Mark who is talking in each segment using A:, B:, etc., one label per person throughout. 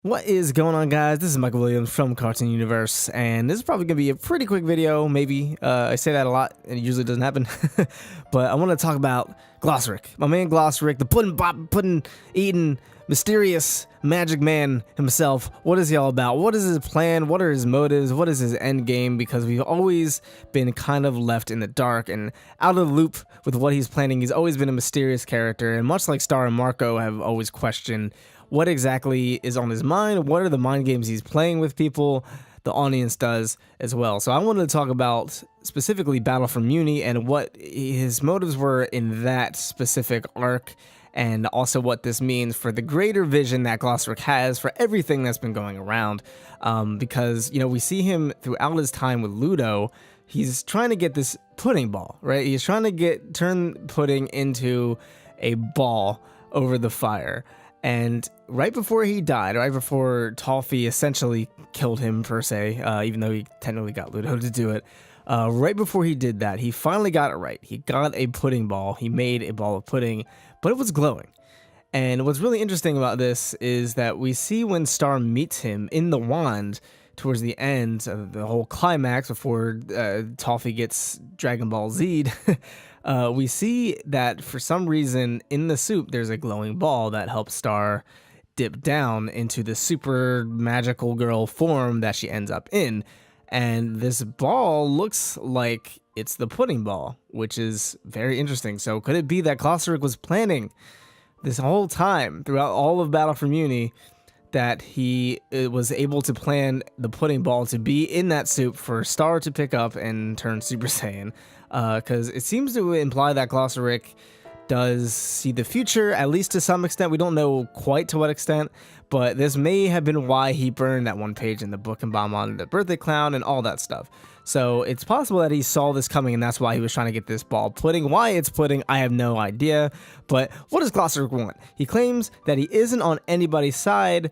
A: What is going on, guys? This is Michael Williams from Cartoon Universe, and this is probably going to be a pretty quick video, maybe. I say that a lot, and it usually doesn't happen. But I want to talk about Glossaryck. My man Glossaryck, the pudding-eating, mysterious magic man himself. What is he all about? What is his plan? What are his motives? What is his end game? Because we've always been kind of left in the dark and out of the loop with what he's planning. He's always been a mysterious character, and much like Star and Marco have always questioned what exactly is on his mind, what are the mind games he's playing with people, the audience does as well. So I wanted to talk about specifically Battle for Mewni and what his motives were in that specific arc, and also what this means for the greater vision that Glossaryck has for everything that's been going around. Because, you know, we see him throughout his time with Ludo, he's trying to get this pudding ball, right? He's trying to turn pudding into a ball over the fire. And right before he died, right before Toffee essentially killed him per se, even though he technically got Ludo to do it, right before he did that, he finally got it right. He got a pudding ball. He made a ball of pudding, but it was glowing. And what's really interesting about this is that we see when Star meets him in the wand towards the end of the whole climax before Toffee gets Dragon Ball Z'd, we see that for some reason in the soup there's a glowing ball that helps Star dip down into the super magical girl form that she ends up in. And this ball looks like it's the pudding ball, which is very interesting. So could it be that Glossaryck was planning this whole time throughout all of Battle for Mewni that he was able to plan the pudding ball to be in that soup for Star to pick up and turn Super Saiyan? Because it seems to imply that Glossaryck does see the future, at least to some extent. We don't know quite to what extent, but this may have been why he burned that one page in the book and bomb on the birthday clown and all that stuff. So it's possible that he saw this coming and that's why he was trying to get this ball pudding. Why it's pudding, I have no idea. But what does Glossaryck want? He claims that he isn't on anybody's side,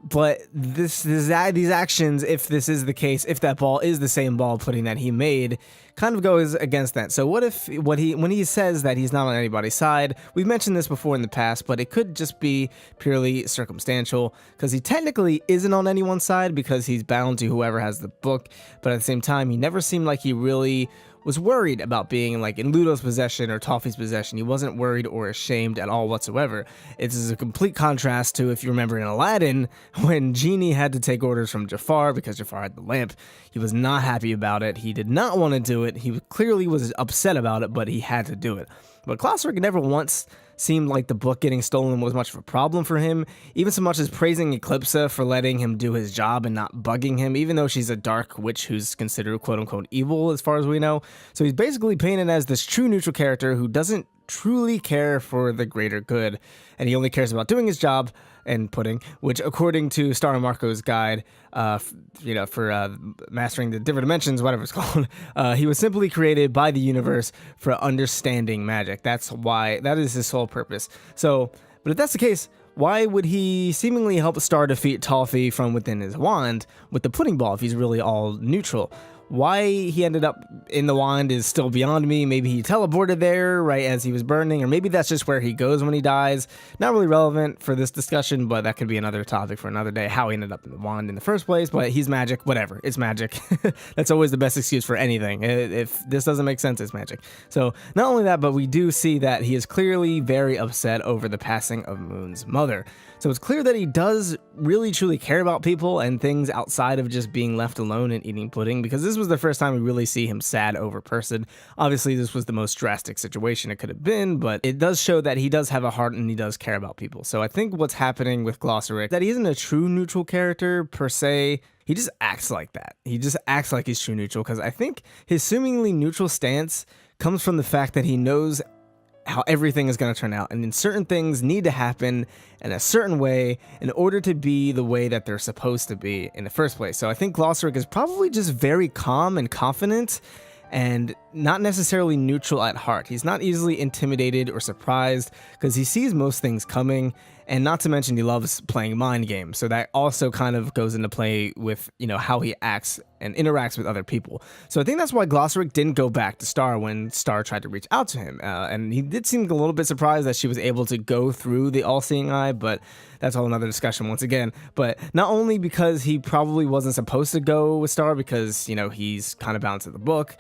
A: but these actions, if this is the case, if that ball is the same ball pudding that he made, kind of goes against that. So what if when he says that he's not on anybody's side, we've mentioned this before in the past, but it could just be purely circumstantial, because he technically isn't on anyone's side because he's bound to whoever has the book, but at the same time, he never seemed like he really was worried about being like in Ludo's possession or Toffee's possession. He wasn't worried or ashamed at all whatsoever. It's a complete contrast to, if you remember in Aladdin, when Genie had to take orders from Jafar because Jafar had the lamp. He was not happy about it. He did not want to do it. He clearly was upset about it, but he had to do it. But Glossaryck never once seemed like the book getting stolen was much of a problem for him, even so much as praising Eclipsa for letting him do his job and not bugging him, even though she's a dark witch who's considered quote-unquote evil as far as we know. So he's basically painted as this true neutral character who doesn't truly care for the greater good, and he only cares about doing his job and pudding, which according to Star and Marco's guide, for mastering the different dimensions, whatever it's called, he was simply created by the universe for understanding magic. That is his sole purpose. So, but if that's the case, why would he seemingly help Star defeat Toffee from within his wand with the pudding ball if he's really all neutral? Why he ended up in the wand is still beyond me. Maybe he teleported there right as he was burning, or maybe that's just where he goes when he dies. Not really relevant for this discussion, but that could be another topic for another day, how he ended up in the wand in the first place. But he's magic, whatever, it's magic. That's always the best excuse for anything. If this doesn't make sense, it's magic. So not only that, but we do see that he is clearly very upset over the passing of Moon's mother. So it's clear that he does really truly care about people and things outside of just being left alone and eating pudding, because this was the first time we really see him sad over a person. Obviously, this was the most drastic situation it could have been, but it does show that he does have a heart and he does care about people. So I think what's happening with Glossaryck, that he isn't a true neutral character per se. He just acts like that. He just acts like he's true neutral, because I think his seemingly neutral stance comes from the fact that he knows how everything is going to turn out, and then certain things need to happen in a certain way in order to be the way that they're supposed to be in the first place. So I think Glossaryck is probably just very calm and confident and not necessarily neutral at heart. He's not easily intimidated or surprised because he sees most things coming, And not to mention he loves playing mind games. So that also kind of goes into play with, you know, how he acts and interacts with other people. So I think that's why Glossaryck didn't go back to Star when Star tried to reach out to him. And he did seem a little bit surprised that she was able to go through the all-seeing eye, but that's all another discussion once again. But not only because he probably wasn't supposed to go with Star because, you know, he's kind of bound to the book,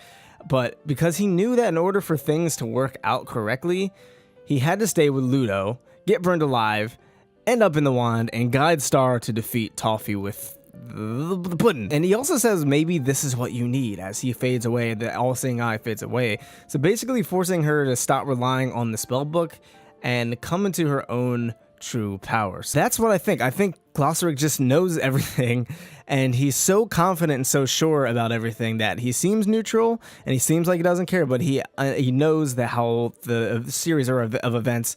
A: but because he knew that in order for things to work out correctly, he had to stay with Ludo, get burned alive, end up in the wand, and guide Star to defeat Toffee with the pudding. And he also says maybe this is what you need as he fades away, the all-seeing eye fades away. So basically forcing her to stop relying on the spell book and come into her own true powers. That's what I think. I think Glossaryck just knows everything, and he's so confident and so sure about everything that he seems neutral and he seems like he doesn't care, but he knows that how the series of events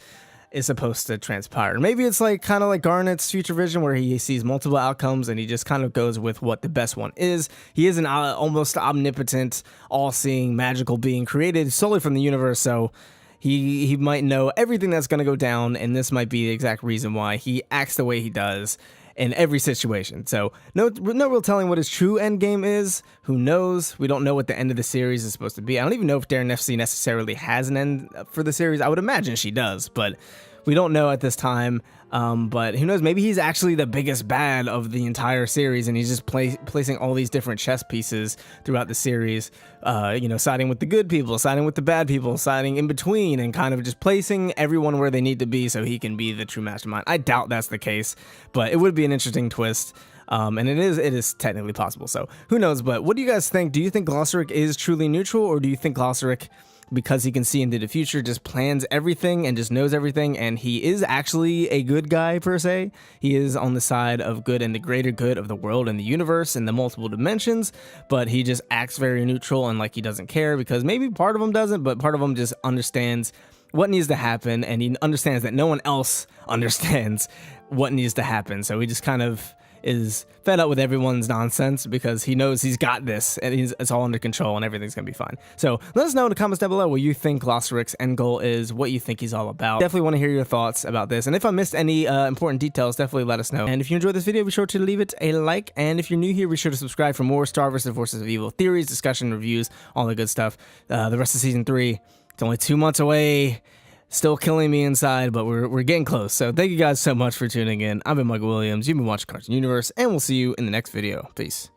A: is supposed to transpire. Maybe it's like kind of like Garnet's future vision where he sees multiple outcomes and he just kind of goes with what the best one is. He is an almost omnipotent, all-seeing, magical being created solely from the universe, so he might know everything that's going to go down, and this might be the exact reason why he acts the way he does in every situation. So no real telling what his true end game is. Who knows? We don't know what the end of the series is supposed to be. I don't even know if Darren FC necessarily has an end for the series. I would imagine she does, but we don't know at this time. But who knows? Maybe he's actually the biggest bad of the entire series, and he's just placing all these different chess pieces throughout the series. You know, siding with the good people, siding with the bad people, siding in between, and kind of just placing everyone where they need to be so he can be the true mastermind. I doubt that's the case, but it would be an interesting twist. And it is technically possible. So who knows? But what do you guys think? Do you think Glossaryck is truly neutral, or do you think Glossaryck, because he can see into the future, just plans everything and just knows everything, and he is actually a good guy per se? He is on the side of good and the greater good of the world and the universe and the multiple dimensions, but he just acts very neutral and like he doesn't care, because maybe part of him doesn't, but part of him just understands what needs to happen, and he understands that no one else understands what needs to happen. So he just kind of is fed up with everyone's nonsense because he knows he's got this and it's all under control and everything's gonna be fine. So let us know in the comments down below what you think Glossaryck's end goal is, what you think he's all about. Definitely want to hear your thoughts about this, and if I missed any important details, definitely let us know. And if you enjoyed this video, be sure to leave it a like, and if you're new here, be sure to subscribe for more Star vs. Forces of Evil theories, discussion, reviews, all the good stuff. The rest of season 3, it's only 2 months away. Still killing me inside, but we're getting close. So thank you guys so much for tuning in. I've been Michael Williams. You've been watching Cartoon Universe, and we'll see you in the next video. Peace.